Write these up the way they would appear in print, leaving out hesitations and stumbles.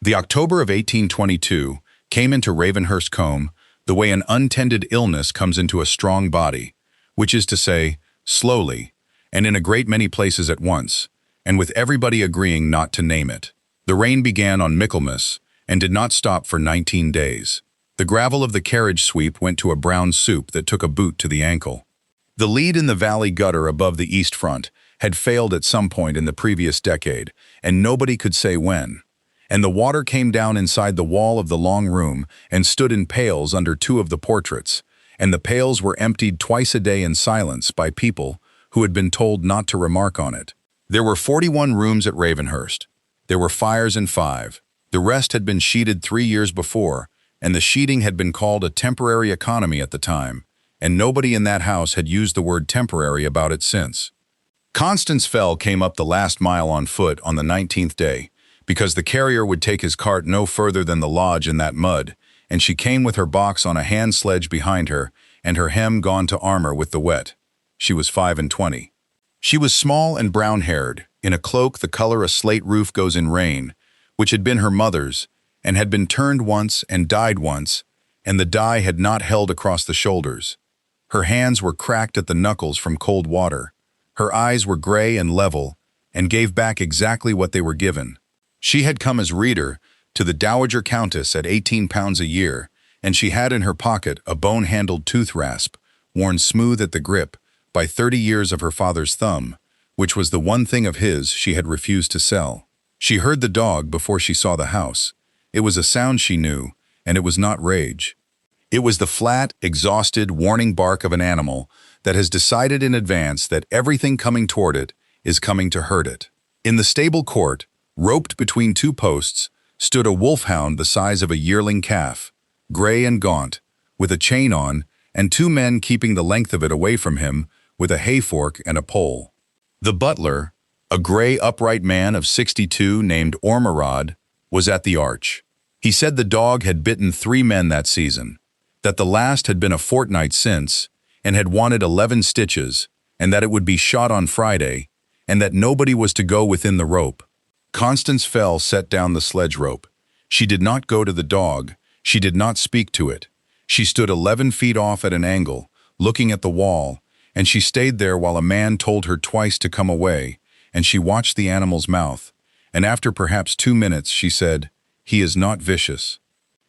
The October of 1822 came into Ravenhurst Combe the way an untended illness comes into a strong body, which is to say, slowly, and in a great many places at once, and with everybody agreeing not to name it. The rain began on Michaelmas and did not stop for 19 days. The gravel of the carriage sweep went to a brown soup that took a boot to the ankle. The lead in the valley gutter above the east front had failed at some point in the previous decade, and nobody could say when. And the water came down inside the wall of the long room and stood in pails under two of the portraits, and the pails were emptied twice a day in silence by people who had been told not to remark on it. There were 41 rooms at Ravenhurst. There were fires in 5. The rest had been sheeted 3 years before, and the sheeting had been called a temporary economy at the time, and nobody in that house had used the word temporary about it since. Constance Fell came up the last mile on foot on the 19th day, because the carrier would take his cart no further than the lodge in that mud, and she came with her box on a hand sledge behind her, and her hem gone to armor with the wet. She was 25. She was small and brown-haired, in a cloak the color a slate roof goes in rain, which had been her mother's, and had been turned once and dyed once, and the dye had not held across the shoulders. Her hands were cracked at the knuckles from cold water. Her eyes were gray and level, and gave back exactly what they were given. She had come as reader to the Dowager Countess at £18 a year, and she had in her pocket a bone-handled tooth rasp, worn smooth at the grip by 30 years of her father's thumb, which was the one thing of his she had refused to sell. She heard the dog before she saw the house. It was a sound she knew, and it was not rage. It was the flat, exhausted, warning bark of an animal that has decided in advance that everything coming toward it is coming to hurt it. In the stable court, roped between 2 posts, stood a wolfhound the size of a yearling calf, gray and gaunt, with a chain on, and 2 men keeping the length of it away from him with a hay-fork and a pole. The butler, a gray, upright man of 62 named Ormerod, was at the arch. He said the dog had bitten 3 men that season, that the last had been a fortnight since, and had wanted 11 stitches, and that it would be shot on Friday, and that nobody was to go within the rope. Constance Fell set down the sledge rope. She did not go to the dog. She did not speak to it. She stood 11 feet off at an angle, looking at the wall, and she stayed there while a man told her twice to come away, and she watched the animal's mouth, and after perhaps 2 minutes she said, "He is not vicious.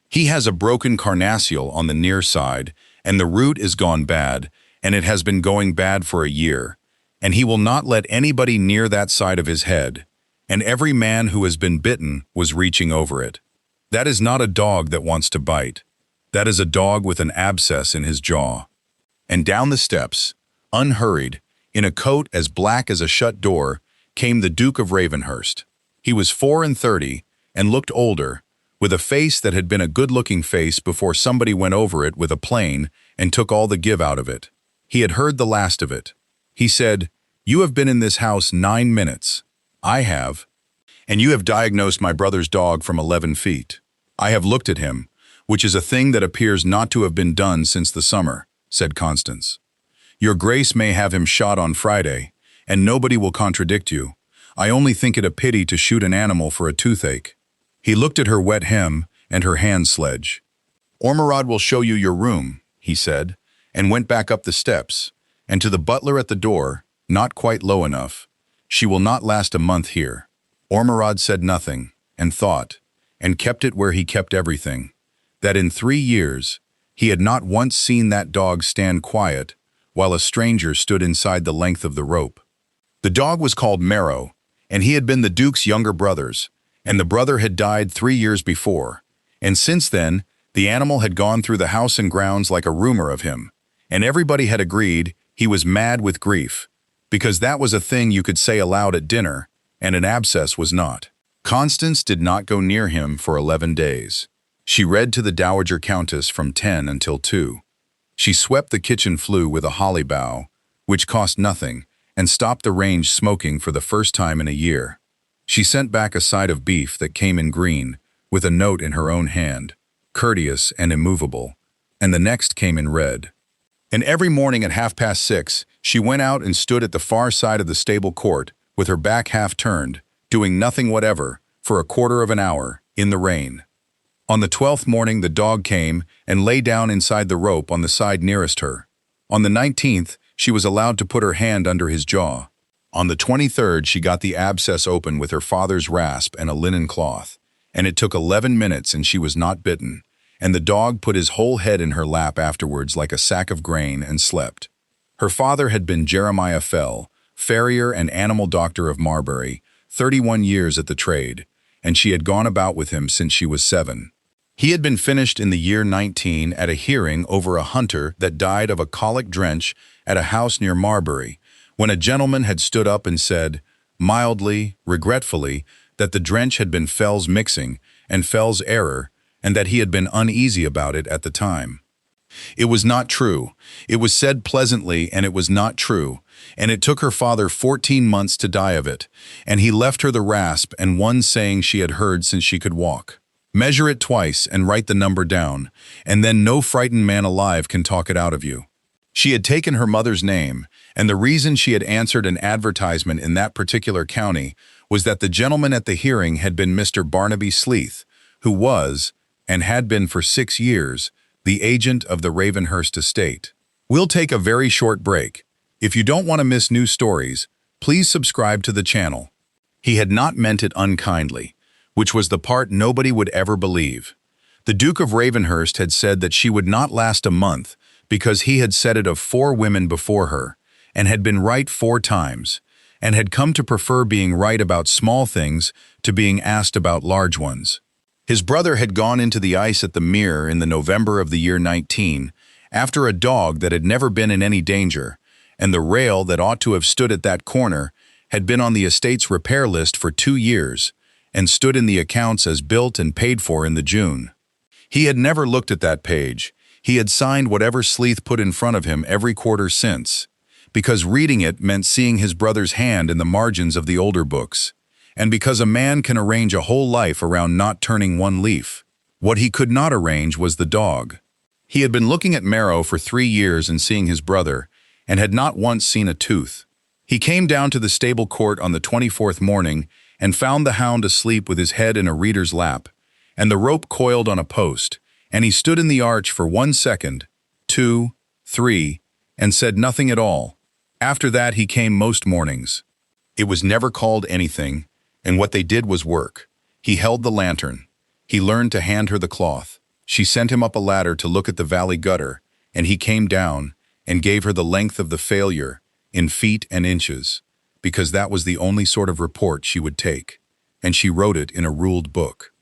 He has a broken carnassial on the near side, and the root is gone bad, and it has been going bad for a year, and he will not let anybody near that side of his head, and every man who has been bitten was reaching over it. That is not a dog that wants to bite. That is a dog with an abscess in his jaw." And down the steps, unhurried, in a coat as black as a shut door, came the Duke of Ravenhurst. He was 34 and looked older, with a face that had been a good-looking face before somebody went over it with a plane and took all the give out of it. He had heard the last of it. He said, "You have been in this house 9 minutes. I have. And you have diagnosed my brother's dog from 11 feet. I have looked at him, which is a thing that appears not to have been done since the summer," said Constance. "Your Grace may have him shot on Friday, and nobody will contradict you. I only think it a pity to shoot an animal for a toothache." He looked at her wet hem and her hand sledge. "Ormerod will show you your room," he said, and went back up the steps, and to the butler at the door, not quite low enough, "She will not last a month here." Ormerod said nothing, and thought, and kept it where he kept everything, that in 3 years he had not once seen that dog stand quiet while a stranger stood inside the length of the rope. The dog was called Marrow, and he had been the Duke's younger brother's, and the brother had died 3 years before, and since then the animal had gone through the house and grounds like a rumor of him, and everybody had agreed he was mad with grief, because that was a thing you could say aloud at dinner, and an abscess was not. Constance did not go near him for 11 days. She read to the Dowager Countess from 10 until 2. She swept the kitchen flue with a holly bough, which cost nothing, and stopped the range smoking for the first time in a year. She sent back a side of beef that came in green, with a note in her own hand, courteous and immovable, and the next came in red. And every morning at 6:30, she went out and stood at the far side of the stable court, with her back half turned, doing nothing whatever, for a quarter of an hour, in the rain. On the 12th morning, the dog came and lay down inside the rope on the side nearest her. On the 19th, she was allowed to put her hand under his jaw. On the 23rd, she got the abscess open with her father's rasp and a linen cloth, and it took 11 minutes and she was not bitten, and the dog put his whole head in her lap afterwards like a sack of grain and slept. Her father had been Jeremiah Fell, farrier and animal doctor of Marbury, 31 years at the trade, and she had gone about with him since she was 7. He had been finished in the year 19 at a hearing over a hunter that died of a colic drench at a house near Marbury, when a gentleman had stood up and said, mildly, regretfully, that the drench had been Fell's mixing and Fell's error, and that he had been uneasy about it at the time. It was not true. It was said pleasantly, and it was not true, and it took her father 14 months to die of it, and he left her the rasp and one saying she had heard since she could walk. Measure it twice and write the number down, and then no frightened man alive can talk it out of you. She had taken her mother's name, and the reason she had answered an advertisement in that particular county was that the gentleman at the hearing had been Mr. Barnaby Sleeth, who was, and had been for 6 years, the agent of the Ravenhurst estate. We'll take a very short break. If you don't want to miss new stories, please subscribe to the channel. He had not meant it unkindly, which was the part nobody would ever believe. The Duke of Ravenhurst had said that she would not last a month because he had said it of 4 women before her, and had been right 4 times, and had come to prefer being right about small things to being asked about large ones. His brother had gone into the ice at the Mere in the November of the year 19, after a dog that had never been in any danger, and the rail that ought to have stood at that corner had been on the estate's repair list for 2 years, and stood in the accounts as built and paid for in the June. He had never looked at that page. He had signed whatever Sleeth put in front of him every quarter since, because reading it meant seeing his brother's hand in the margins of the older books, and because a man can arrange a whole life around not turning one leaf. What he could not arrange was the dog. He had been looking at Marrow for 3 years and seeing his brother, and had not once seen a tooth. He came down to the stable court on the 24th morning and found the hound asleep with his head in a reader's lap, and the rope coiled on a post, and he stood in the arch for 1 second, 2, 3, and said nothing at all. After that he came most mornings. It was never called anything, and what they did was work. He held the lantern. He learned to hand her the cloth. She sent him up a ladder to look at the valley gutter, and he came down and gave her the length of the failure, in feet and inches, because that was the only sort of report she would take, and she wrote it in a ruled book.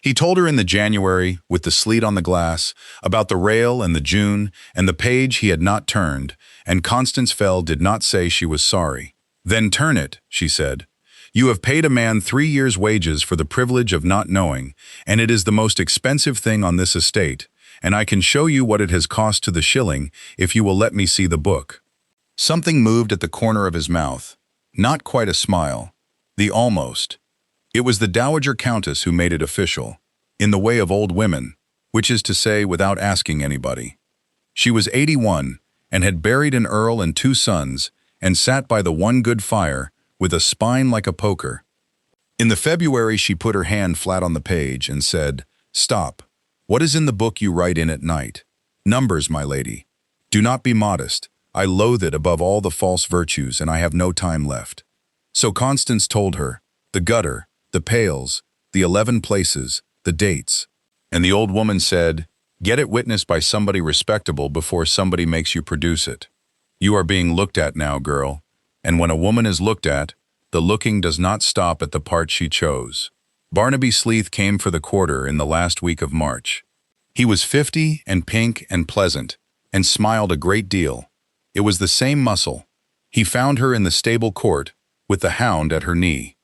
He told her in the January, with the sleet on the glass, about the rail and the June and the page he had not turned, and Constance Fell did not say she was sorry. Then turn it, she said. You have paid a man 3 years' wages for the privilege of not knowing, and it is the most expensive thing on this estate, and I can show you what it has cost to the shilling if you will let me see the book. Something moved at the corner of his mouth. Not quite a smile. The almost. It was the Dowager Countess who made it official, in the way of old women, which is to say without asking anybody. She was 81, and had buried an earl and 2 sons, and sat by the one good fire, with a spine like a poker. In the February she put her hand flat on the page and said, Stop. What is in the book you write in at night? Numbers, my lady. Do not be modest. I loathe it above all the false virtues, and I have no time left. So Constance told her, the gutter, the pails, the 11 places, the dates. And the old woman said, Get it witnessed by somebody respectable before somebody makes you produce it. You are being looked at now, girl, and when a woman is looked at, the looking does not stop at the part she chose. Barnaby Sleeth came for the quarter in the last week of March. He was 50 and pink and pleasant, and smiled a great deal. It was the same muscle. He found her in the stable court, with the hound at her knee.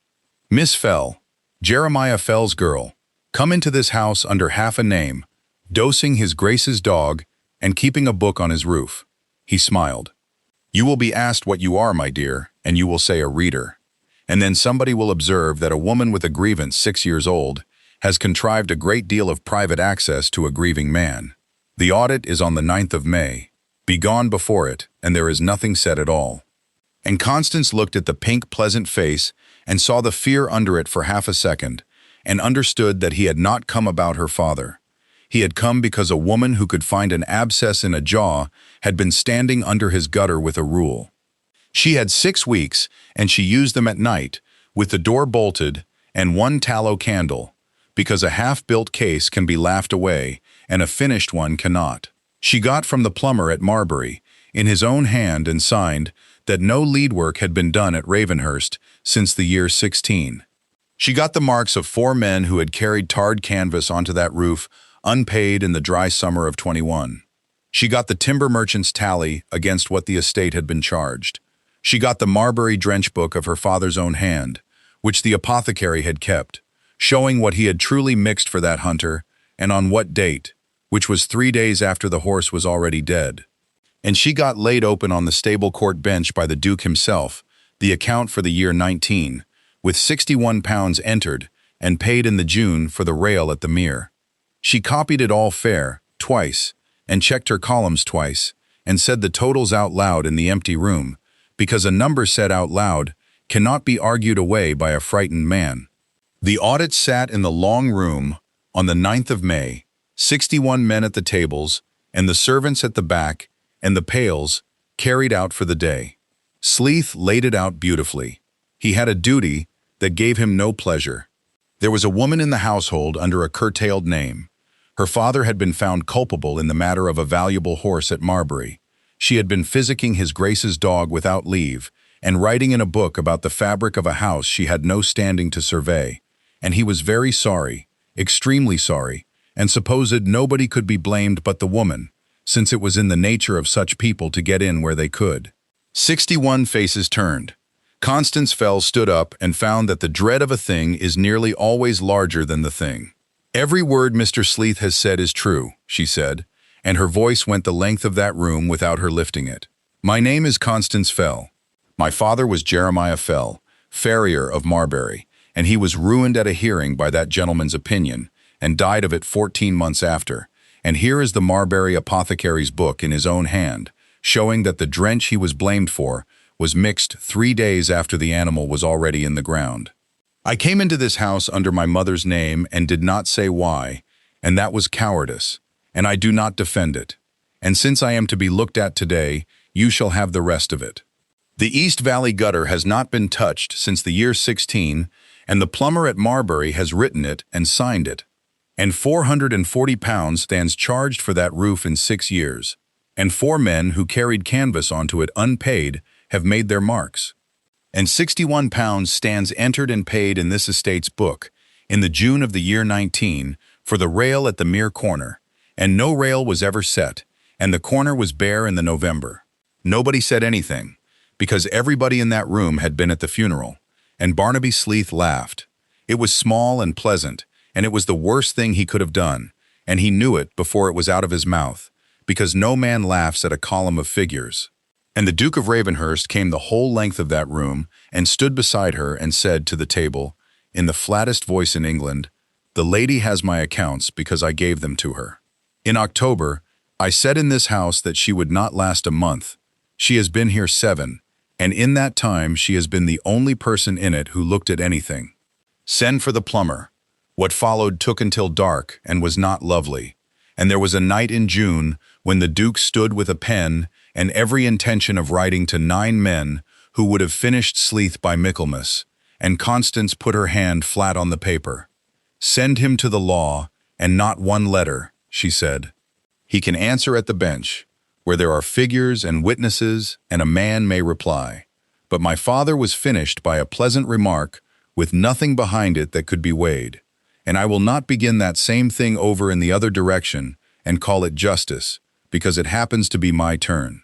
Miss Fell, Jeremiah Fell's girl, come into this house under half a name, dosing his Grace's dog and keeping a book on his roof. He smiled. You will be asked what you are, my dear, and you will say a reader. And then somebody will observe that a woman with a grievance 6 years old has contrived a great deal of private access to a grieving man. The audit is on the 9th of May. Be gone before it, and there is nothing said at all. And Constance looked at the pink, pleasant face and saw the fear under it for half a second, and understood that he had not come about her father. He had come because a woman who could find an abscess in a jaw had been standing under his gutter with a rule. She had 6 weeks, and she used them at night, with the door bolted and one tallow candle, because a half-built case can be laughed away and a finished one cannot. She got from the plumber at Marbury, in his own hand, and signed that no lead work had been done at Ravenhurst since the year 16. She got the marks of 4 men who had carried tarred canvas onto that roof unpaid in the dry summer of 21. She got the timber merchant's tally against what the estate had been charged. She got the Marbury drench book of her father's own hand, which the apothecary had kept, showing what he had truly mixed for that hunter, and on what date, which was 3 days after the horse was already dead. And she got laid open on the stable court bench by the Duke himself, the account for the year 19, with £61 entered and paid in the June for the rail at the mere. She copied it all fair, twice, and checked her columns twice, and said the totals out loud in the empty room, because a number said out loud cannot be argued away by a frightened man. The audit sat in the long room on the 9th of May, 61 men at the tables, and the servants at the back, and the pails carried out for the day. Sleeth laid it out beautifully. He had a duty that gave him no pleasure. There was a woman in the household under a curtailed name. Her father had been found culpable in the matter of a valuable horse at Marbury. She had been physicking his Grace's dog without leave, and writing in a book about the fabric of a house she had no standing to survey. And he was very sorry, extremely sorry, and supposed nobody could be blamed but the woman, since it was in the nature of such people to get in where they could. 61 faces turned. Constance Fell stood up and found that the dread of a thing is nearly always larger than the thing. "Every word Mr. Sleeth has said is true," she said, and her voice went the length of that room without her lifting it. "My name is Constance Fell. My father was Jeremiah Fell, farrier of Marbury, and he was ruined at a hearing by that gentleman's opinion, and died of it 14 months after. And here is the Marbury apothecary's book in his own hand, showing that the drench he was blamed for was mixed 3 days after the animal was already in the ground. I came into this house under my mother's name and did not say why, and that was cowardice, and I do not defend it. And since I am to be looked at today, you shall have the rest of it. The East Valley gutter has not been touched since the year 16, and the plumber at Marbury has written it and signed it. And £440 stands charged for that roof in 6 years, and 4 men who carried canvas onto it unpaid have made their marks. And £61 stands entered and paid in this estate's book, in the June of the year 19, for the rail at the mere corner, and no rail was ever set, and the corner was bare in the November. Nobody said anything, because everybody in that room had been at the funeral, and Barnaby Sleeth laughed. It was small and pleasant, and it was the worst thing he could have done, and he knew it before it was out of his mouth, because no man laughs at a column of figures. And the Duke of Ravenhurst came the whole length of that room and stood beside her and said to the table, in the flattest voice in England, "The lady has my accounts because I gave them to her. In October, I said in this house that she would not last a month. She has been here 7, and in that time she has been the only person in it who looked at anything. Send for the plumber." What followed took until dark and was not lovely, and there was a night in June when the Duke stood with a pen and every intention of writing to 9 men who would have finished Sleeth by Michaelmas, and Constance put her hand flat on the paper. "Send him to the law, and not one letter," she said. "He can answer at the bench, where there are figures and witnesses, and a man may reply. But my father was finished by a pleasant remark with nothing behind it that could be weighed, and I will not begin that same thing over in the other direction and call it justice, because it happens to be my turn.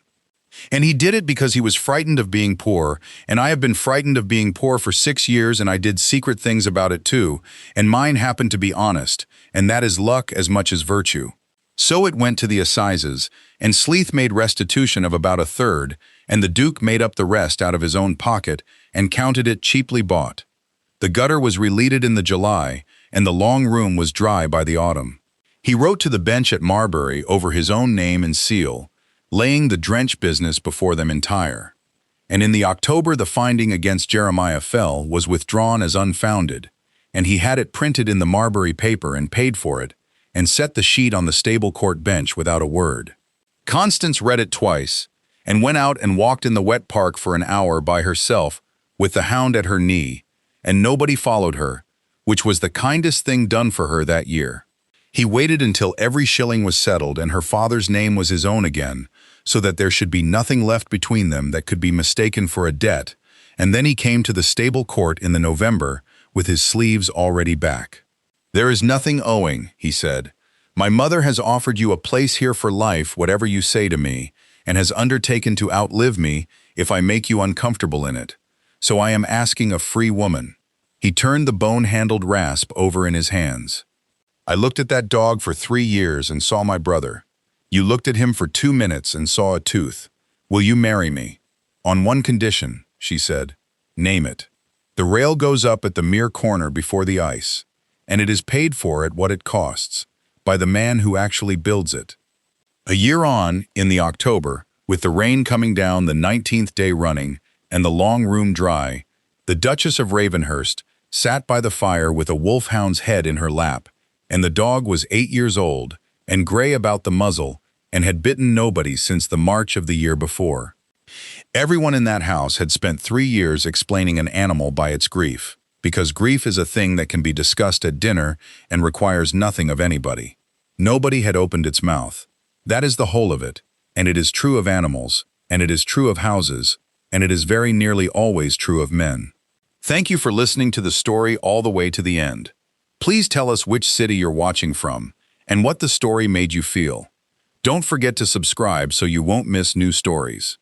And he did it because he was frightened of being poor, and I have been frightened of being poor for 6 years, and I did secret things about it too, and mine happened to be honest, and that is luck as much as virtue. So it went to the assizes, and Sleeth made restitution of about 1/3, and the Duke made up the rest out of his own pocket and counted it cheaply bought. The gutter was releaded in the July, and the long room was dry by the autumn. He wrote to the bench at Marbury over his own name and seal, laying the drench business before them entire. And in the October the finding against Jeremiah Fell was withdrawn as unfounded, and he had it printed in the Marbury paper and paid for it, and set the sheet on the stable court bench without a word. Constance read it twice, and went out and walked in the wet park for an hour by herself with the hound at her knee, and nobody followed her, which was the kindest thing done for her that year. He waited until every shilling was settled and her father's name was his own again, so that there should be nothing left between them that could be mistaken for a debt, and then he came to the stable court in the November with his sleeves already back. "There is nothing owing," he said. "My mother has offered you a place here for life, whatever you say to me, and has undertaken to outlive me if I make you uncomfortable in it. So I am asking a free woman." He turned the bone-handled rasp over in his hands. "I looked at that dog for 3 years and saw my brother. You looked at him for 2 minutes and saw a tooth. Will you marry me?" "On one condition," she said. "Name it." "The rail goes up at the mere corner before the ice, and it is paid for at what it costs, by the man who actually builds it." A year on, in the October, with the rain coming down the 19th day running, and the long room dry, the Duchess of Ravenhurst sat by the fire with a wolfhound's head in her lap, and the dog was 8 years old, and gray about the muzzle, and had bitten nobody since the March of the year before. Everyone in that house had spent 3 years explaining an animal by its grief, because grief is a thing that can be discussed at dinner and requires nothing of anybody. Nobody had opened its mouth. That is the whole of it, and it is true of animals, and it is true of houses, and it is very nearly always true of men. Thank you for listening to the story all the way to the end. Please tell us which city you're watching from, and what the story made you feel. Don't forget to subscribe so you won't miss new stories.